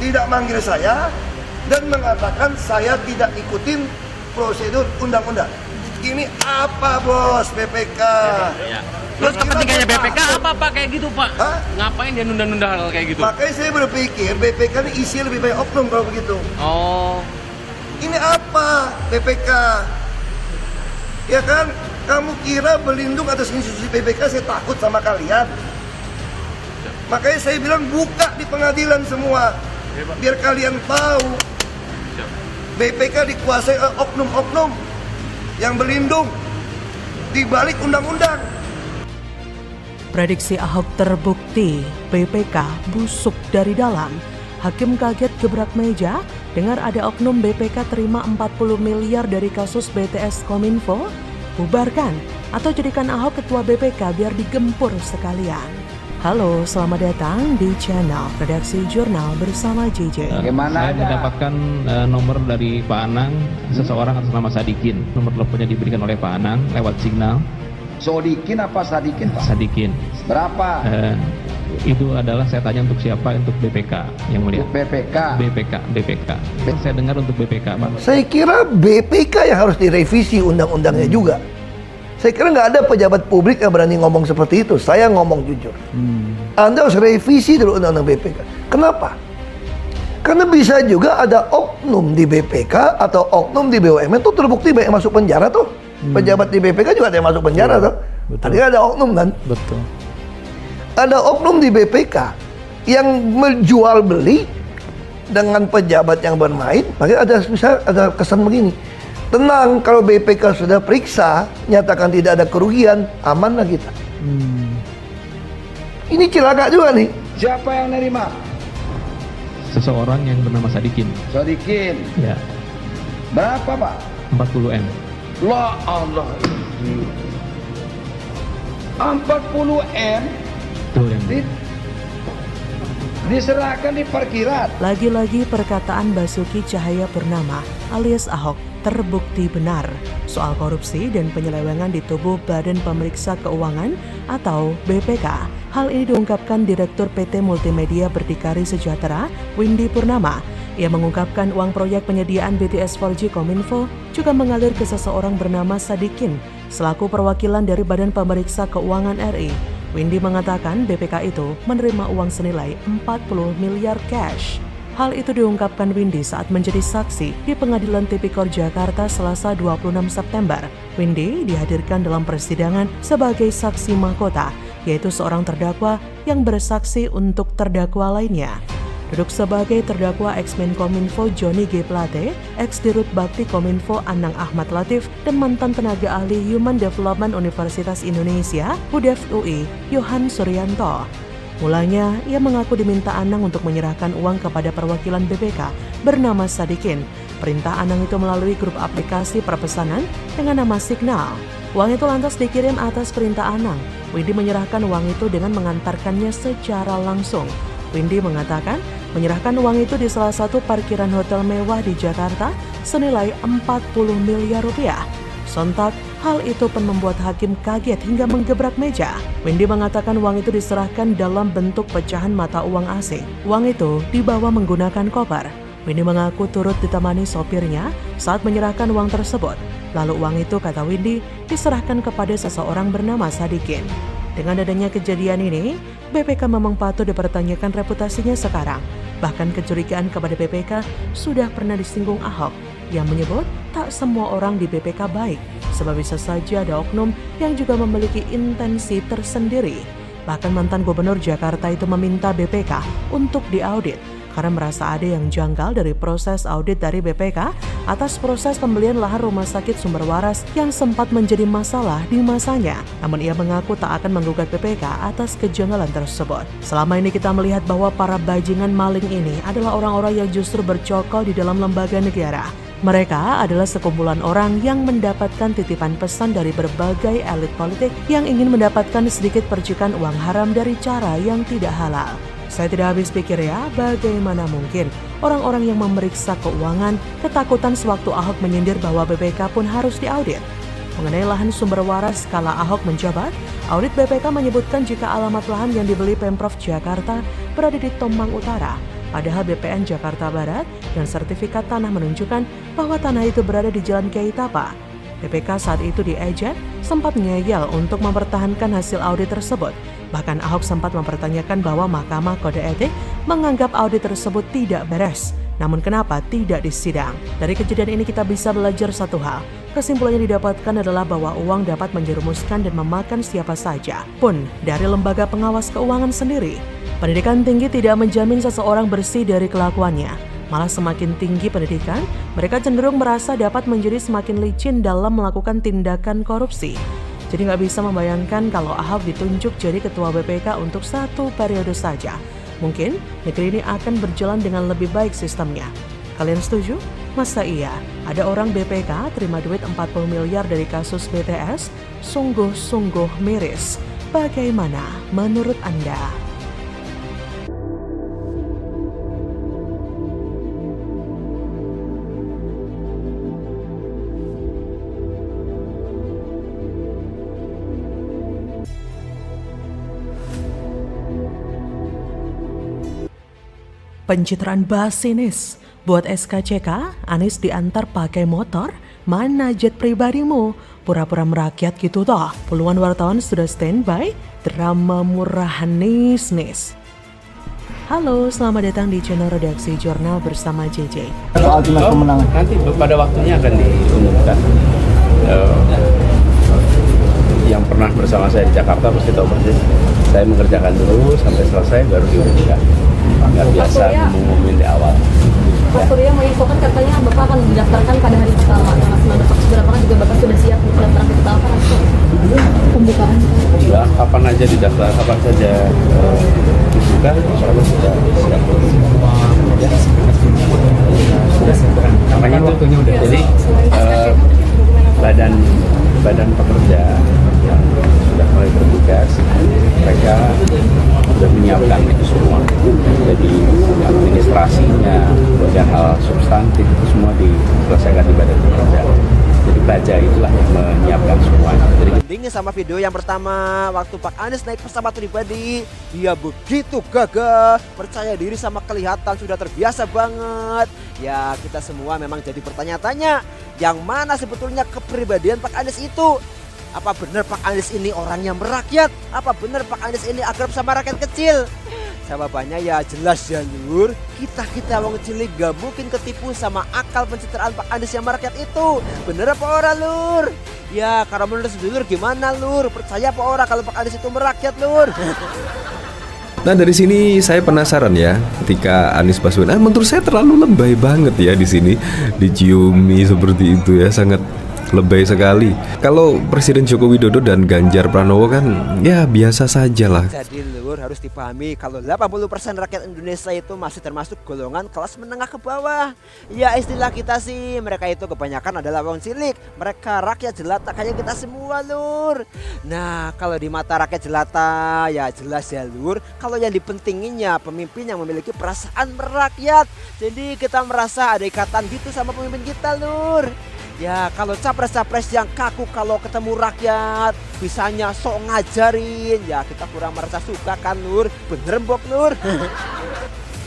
tidak manggil saya dan mengatakan saya tidak ikutin prosedur undang-undang. Ini apa bos BPK? Ya. Terus kepentingannya BPK apa Pak kayak gitu Pak? Hah? Ngapain dia nunda-nunda hal kayak gitu? Makanya saya berpikir BPK ini isi lebih banyak oknum kalau begitu. Oh. Ini apa BPK? Ya kan? Kamu kira berlindung atas institusi BPK saya takut sama kalian? Makanya saya bilang buka di pengadilan semua. Biar kalian tahu BPK dikuasai oknum-oknum yang berlindung di balik undang-undang. Prediksi Ahok terbukti, BPK busuk dari dalam. Hakim kaget gebrak meja, dengar ada oknum BPK terima 40 miliar dari kasus BTS Kominfo. Bubarkan atau jadikan Ahok ketua BPK biar digempur sekalian. Halo, selamat datang di channel Redaksi Jurnal bersama JJ. Saya mendapatkan nomor dari Pak Anang, seseorang atas nama Sadikin. Nomor teleponnya diberikan oleh Pak Anang lewat signal. Sodikin apa Sadikin Pak? Sadikin. Berapa? Itu adalah saya tanya untuk siapa, untuk BPK yang mulia. BPK. BPK. Saya dengar untuk BPK Pak. Saya kira BPK yang harus direvisi undang-undangnya juga. Saya kira nggak ada pejabat publik yang berani ngomong seperti itu. Saya ngomong jujur. Anda harus revisi dulu undang-undang BPK. Kenapa? Karena bisa juga ada oknum di BPK atau oknum di BUMN itu terbukti banyak yang masuk penjara tuh. Pejabat di BPK juga ada yang masuk penjara tuh. Tadi ada oknum kan? Betul. Ada oknum di BPK yang menjual beli dengan pejabat yang bermain. Makanya ada kesan begini. Tenang, kalau BPK sudah periksa, nyatakan tidak ada kerugian, amanlah kita. Ini cilaka juga nih. Siapa yang nerima? Seseorang yang bernama Sadikin. Sodikin. Ya. Berapa Pak? 40M. La Allah. 40M Betul yang mulia. diserahkan di parkiran. Lagi-lagi perkataan Basuki Cahayapurnama alias Ahok terbukti benar soal korupsi dan penyelewengan di tubuh Badan Pemeriksa Keuangan atau BPK. Hal ini diungkapkan Direktur PT Multimedia Berdikari Sejahtera, Windy Purnama. Ia mengungkapkan uang proyek penyediaan BTS 4G Kominfo juga mengalir ke seseorang bernama Sadikin selaku perwakilan dari Badan Pemeriksa Keuangan RI. Windy mengatakan BPK itu menerima uang senilai 40 miliar cash. Hal itu diungkapkan Windy saat menjadi saksi di Pengadilan Tipikor Jakarta Selasa 26 September. Windy dihadirkan dalam persidangan sebagai saksi mahkota, yaitu seorang terdakwa yang bersaksi untuk terdakwa lainnya. Duduk sebagai terdakwa ex-Menkominfo Johnny G. Plate, ex-Dirut Bakti Kominfo Anang Ahmad Latif, dan mantan tenaga ahli Human Development Universitas Indonesia, HUDEF UI, Yohan Suryanto. Mulanya, ia mengaku diminta Anang untuk menyerahkan uang kepada perwakilan BPK bernama Sadikin. Perintah Anang itu melalui grup aplikasi perpesanan dengan nama Signal. Uang itu lantas dikirim atas perintah Anang. Windy menyerahkan uang itu dengan mengantarkannya secara langsung. Windy mengatakan menyerahkan uang itu di salah satu parkiran hotel mewah di Jakarta senilai 40 miliar rupiah. Sontak, hal itu pun membuat hakim kaget hingga menggebrak meja. Windy mengatakan uang itu diserahkan dalam bentuk pecahan mata uang asing. Uang itu dibawa menggunakan koper. Windy mengaku turut ditemani sopirnya saat menyerahkan uang tersebut. Lalu uang itu, kata Windy, diserahkan kepada seseorang bernama Sadikin. Dengan adanya kejadian ini, BPK memang patut dipertanyakan reputasinya sekarang. Bahkan kecurigaan kepada BPK sudah pernah disinggung Ahok yang menyebut tak semua orang di BPK baik, sebab bisa saja ada oknum yang juga memiliki intensi tersendiri. Bahkan mantan gubernur Jakarta itu meminta BPK untuk diaudit karena merasa ada yang janggal dari proses audit dari BPK atas proses pembelian lahan rumah sakit Sumber Waras yang sempat menjadi masalah di masanya. Namun ia mengaku tak akan menggugat BPK atas kejanggalan tersebut. Selama ini kita melihat bahwa para bajingan maling ini adalah orang-orang yang justru bercokol di dalam lembaga negara. Mereka adalah sekumpulan orang yang mendapatkan titipan pesan dari berbagai elit politik yang ingin mendapatkan sedikit percikan uang haram dari cara yang tidak halal. Saya tidak habis pikir ya, bagaimana mungkin orang-orang yang memeriksa keuangan ketakutan sewaktu Ahok menyindir bahwa BPK pun harus diaudit. Mengenai lahan Sumber Waras kala Ahok menjabat, audit BPK menyebutkan jika alamat lahan yang dibeli Pemprov Jakarta berada di Tomang Utara, padahal BPN Jakarta Barat dan sertifikat tanah menunjukkan bahwa tanah itu berada di Jalan Kiai Tapa. BPK saat itu diejek sempat ngeyel untuk mempertahankan hasil audit tersebut. Bahkan Ahok sempat mempertanyakan bahwa Mahkamah Kode Etik menganggap audit tersebut tidak beres. Namun kenapa tidak disidang? Dari kejadian ini kita bisa belajar satu hal. Kesimpulannya didapatkan adalah bahwa uang dapat menjerumuskan dan memakan siapa saja, pun dari lembaga pengawas keuangan sendiri. Pendidikan tinggi tidak menjamin seseorang bersih dari kelakuannya. Malah semakin tinggi pendidikan, mereka cenderung merasa dapat menjadi semakin licin dalam melakukan tindakan korupsi. Jadi nggak bisa membayangkan kalau Ahok ditunjuk jadi ketua BPK untuk 1 periode saja. Mungkin negeri ini akan berjalan dengan lebih baik sistemnya. Kalian setuju? Masa iya ada orang BPK terima duit 40 miliar dari kasus BTS? Sungguh-sungguh miris. Bagaimana menurut Anda? Pencitraan basinis. Buat SKCK, Anies diantar pakai motor, mana jet pribadimu? Pura-pura merakyat gitu toh. Puluhan wartawan sudah standby, drama murah nis. Halo, selamat datang di channel Redaksi Jurnal bersama JJ. Soal timnas kemenangan. Nanti pada waktunya akan diumumkan. Yang pernah bersama saya di Jakarta pasti tahu persis. Saya mengerjakan dulu sampai selesai baru diumumkan. Nggak biasa ngumumin di awal. Pak Surya menginfokan katanya Bapak akan didaftarkan pada hari pertama tanggal 9 Desember. Apakah juga Bapak sudah siap untuk daftar ke apa? Pembukaan. Ya, kapan aja didaftar, kapan saja dibuka, insya Allah sudah siap. Sudah. Namanya waktunya udah. Jadi badan pekerja yang sudah mulai bertugas, mereka sudah menyiapkan itu semua. Jadi administrasinya, dan hal substantif itu semua diselesaikan di badan pekerja. Jadi baja itulah yang menyiapkan semuanya. Jadi bandingin sama video yang pertama waktu Pak Anies naik pesawat pribadi, dia begitu gagah, percaya diri sama kelihatan sudah terbiasa banget. Ya kita semua memang jadi bertanya-tanya, yang mana sebetulnya kepribadian Pak Anies itu? Apa benar Pak Anies ini orangnya merakyat? Apa benar Pak Anies ini akrab sama rakyat kecil? Jawabannya ya jelas ya lur. Kita wong cilik gak mungkin ketipu sama akal pencitraan Pak Anies yang merakyat itu. Bener apa ora lur? Ya kalau menurut sedulur gimana lur? Percaya apa ora kalau Pak Anies itu merakyat lur? Nah dari sini saya penasaran ya, ketika Anies Baswedan, menurut saya terlalu lebay banget ya di sini, diciumi seperti itu ya, sangat lebay sekali. Kalau Presiden Joko Widodo dan Ganjar Pranowo kan ya biasa saja lah. Jadi lur harus dipahami kalau 80% rakyat Indonesia itu masih termasuk golongan kelas menengah ke bawah. Ya istilah kita sih, mereka itu kebanyakan adalah wong cilik. Mereka rakyat jelata kayak kita semua lur. Nah kalau di mata rakyat jelata ya jelas ya lur, kalau yang dipentinginnya pemimpin yang memiliki perasaan merakyat. Jadi kita merasa ada ikatan gitu sama pemimpin kita lur. Ya kalau capres-capres yang kaku kalau ketemu rakyat bisanya sok ngajarin, ya kita kurang merasa suka kan lur. Bener mbok lur.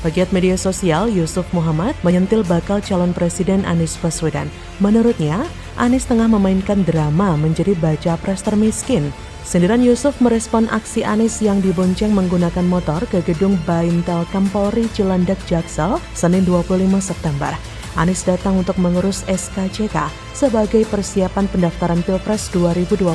Pegiat media sosial Yusuf Muhammad menyentil bakal calon presiden Anies Baswedan. Menurutnya, Anies tengah memainkan drama menjadi baca pres termiskin. Sindiran Yusuf merespon aksi Anies yang dibonceng menggunakan motor ke gedung Baintelkam Polri Cilandak Jaksel Senin 25 September. Anies datang untuk mengurus SKCK sebagai persiapan pendaftaran Pilpres 2024.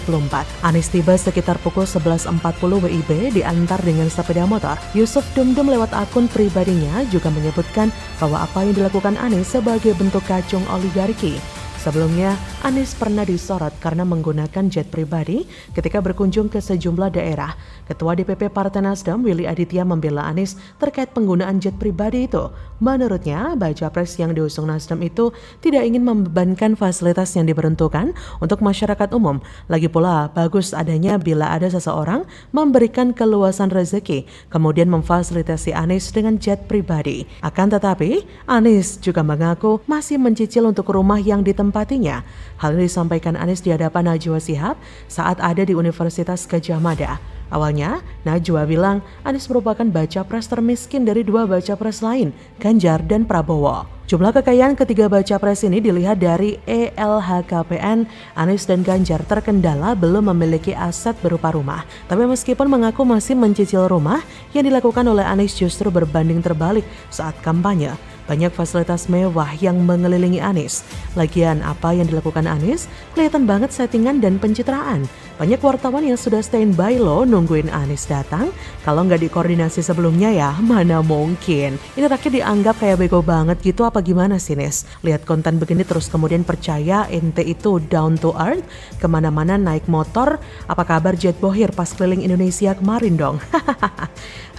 Anies tiba sekitar pukul 11.40 WIB diantar dengan sepeda motor. Yusuf Dumdum lewat akun pribadinya juga menyebutkan bahwa apa yang dilakukan Anies sebagai bentuk kacung oligarki. Sebelumnya, Anies pernah disorot karena menggunakan jet pribadi ketika berkunjung ke sejumlah daerah. Ketua DPP Partai Nasdem, Willy Aditya, membela Anies terkait penggunaan jet pribadi itu. Menurutnya, baca pres yang diusung Nasdem itu tidak ingin membebankan fasilitas yang diperuntukkan untuk masyarakat umum. Lagi pula, bagus adanya bila ada seseorang memberikan keluasan rezeki, kemudian memfasilitasi Anies dengan jet pribadi. Akan tetapi, Anies juga mengaku masih mencicil untuk rumah yang ditempatinya. Hal ini disampaikan Anies di hadapan Najwa Shihab saat ada di Universitas Gadjah Mada. Awalnya, Najwa bilang Anies merupakan baca pres termiskin dari dua baca pres lain, Ganjar dan Prabowo. Jumlah kekayaan ketiga baca pres ini dilihat dari LHKPN, Anies dan Ganjar terkendala belum memiliki aset berupa rumah. Tapi meskipun mengaku masih mencicil rumah, yang dilakukan oleh Anies justru berbanding terbalik saat kampanye. Banyak fasilitas mewah yang mengelilingi Anies. Lagian apa yang dilakukan Anies kelihatan banget settingan dan pencitraan. Banyak wartawan yang sudah standby loh nungguin Anies datang. Kalau nggak dikoordinasi sebelumnya ya mana mungkin. Ini rakyat dianggap kayak bego banget gitu apa gimana sih Nis? Lihat konten begini terus kemudian percaya ente itu down to earth. Kemana-mana naik motor. Apa kabar Jet Bohir pas keliling Indonesia kemarin dong?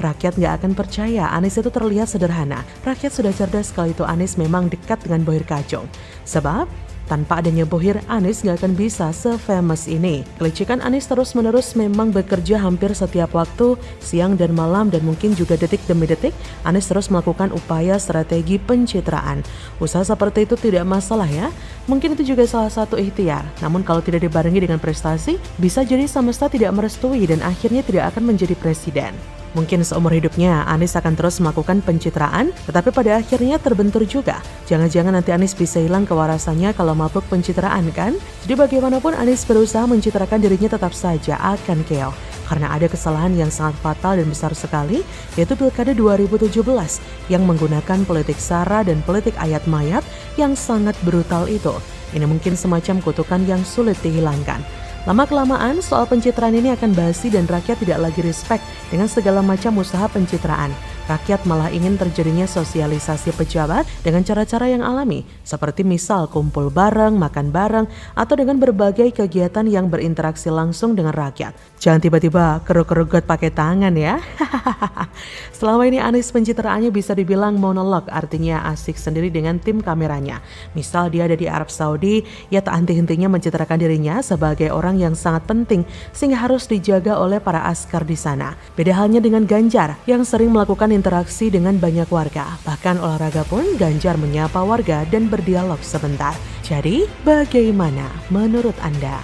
Rakyat nggak akan percaya Anies itu terlihat sederhana. Rakyat sudah cerdas kalau itu Anies memang dekat dengan Bohir Kacung. Sebab tanpa adanya Bohir, Anies nggak akan bisa se-famous ini. Kelicikan Anies terus-menerus memang bekerja hampir setiap waktu, siang dan malam dan mungkin juga detik demi detik, Anies terus melakukan upaya strategi pencitraan. Usaha seperti itu tidak masalah ya, mungkin itu juga salah satu ikhtiar. Namun kalau tidak dibarengi dengan prestasi, bisa jadi semesta tidak merestui dan akhirnya tidak akan menjadi presiden. Mungkin seumur hidupnya Anies akan terus melakukan pencitraan, tetapi pada akhirnya terbentur juga. Jangan-jangan nanti Anies bisa hilang kewarasannya kalau mabuk pencitraan kan? Jadi bagaimanapun Anies berusaha mencitrakan dirinya tetap saja akan keok. Karena ada kesalahan yang sangat fatal dan besar sekali, yaitu Pilkada 2017 yang menggunakan politik sara dan politik ayat mayat yang sangat brutal itu. Ini mungkin semacam kutukan yang sulit dihilangkan. Lama-kelamaan soal pencitraan ini akan basi dan rakyat tidak lagi respect dengan segala macam usaha pencitraan. Rakyat malah ingin terjadinya sosialisasi pejabat dengan cara-cara yang alami, seperti misal kumpul bareng, makan bareng, atau dengan berbagai kegiatan yang berinteraksi langsung dengan rakyat. Jangan tiba-tiba keruk-kerugot pakai tangan ya. Selama ini Anies pencitraannya bisa dibilang monolog, artinya asik sendiri dengan tim kameranya. Misal dia ada di Arab Saudi, ya tak henti-hentinya mencitrakan dirinya sebagai orang yang sangat penting sehingga harus dijaga oleh para askar di sana. Beda halnya dengan Ganjar yang sering melakukan interaksi dengan banyak warga. Bahkan olahraga pun Ganjar menyapa warga dan berdialog sebentar. Jadi, bagaimana menurut Anda?